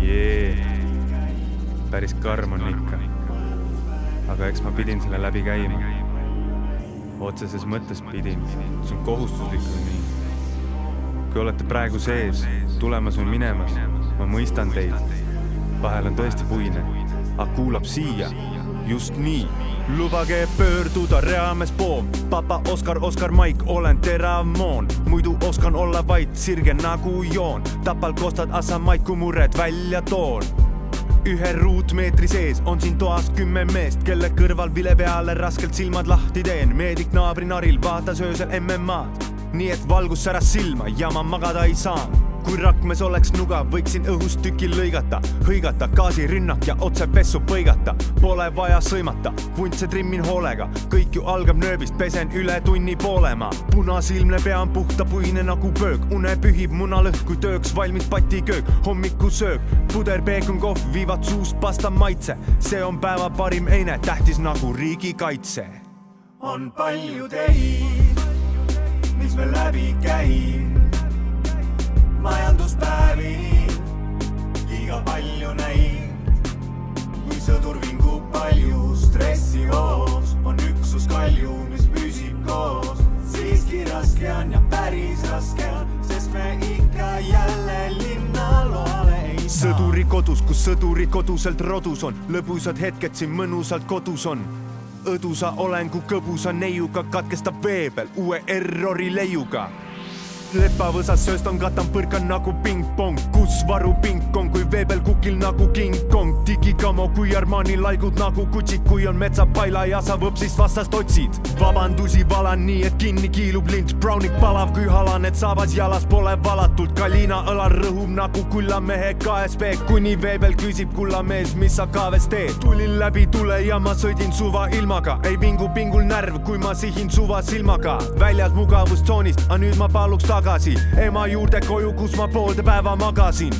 Jee, päris karm on ikka. Aga eks ma pidin selle läbi käima. Otseses mõttes pidin, see on kohustuslik on nii. Kui olete praegu sees, tulemas või minemas, ma mõistan teid. Vahel on tõesti puine, aga kuulab siia, just nii. Lubage pöörduda reamees poom. Papa Oskar Maik, olen terav moon. Muidu oskan olla vaid sirge nagu joon. Tapal kostad asa maiku mured välja toon. Ühe ruutmeetri sees on siin toas 10 meest, kelle kõrval vile peale raskelt silmad lahti teen. Meedik naabri naril vaatas öösel MMA-d, nii et valgus säras silma ja ma magada ei saan. Kui rakmes oleks nuga, võiksin õhust tüki lõigata, hõigata, gaasirünnak ja otse pessu põigata. Pole vaja sõimata, vuntse trimmin hoolega, kõik ju algab nööbist, pesen üle tunni poolema. Punasilmne pea on puhta puine nagu pöök, une pühib munalõhk, kui tööks valmis patiköök. Hommikusöök, puder, peekon, kohv, viivad suust pasta maitse. See on päeva parim eine, tähtis nagu riigikaitse. On palju teid, mis me läbi käin. Majanduspäevini liiga palju näin. Kui sõdur vingub palju stressi hoos, on üksus kalju, mis püsib koos. Siiski raske on ja päris raske on, sest me ikka jälle linnaloale ei saa. Sõduri kodus, kus sõduri koduselt rodus on, lõbusad hetked siin mõnusalt kodus on. Õdusa olen, kui kõbusa neiuga katkestab veebel uue errori leiuga. Lepavõsas sööstan katan põrkan nagu ping-pong, kus varu pingkong, kui veebel kukil nagu King Kong. Digikamo kui Armani laigud nagu kutsik, kui on metsapaila ja sa võpsist vastast otsid. Vabandusi valan nii, et kinni kiilub lint, brownik palav kui halan, et saabas jalas pole valatult. Kalina õlal rõhub nagu kullamehe KSB, kuni veebel küsib kullamees, mis sa kaaves teed. Tulin läbi tule ja ma sõidin suva ilmaga, ei vingu pingul närv, kui ma sihin suva silmaga. Väljad mugavustsoonist, a nüüd ma paluks tagasi ema juurde koju, kus ma poolde päeva magasin.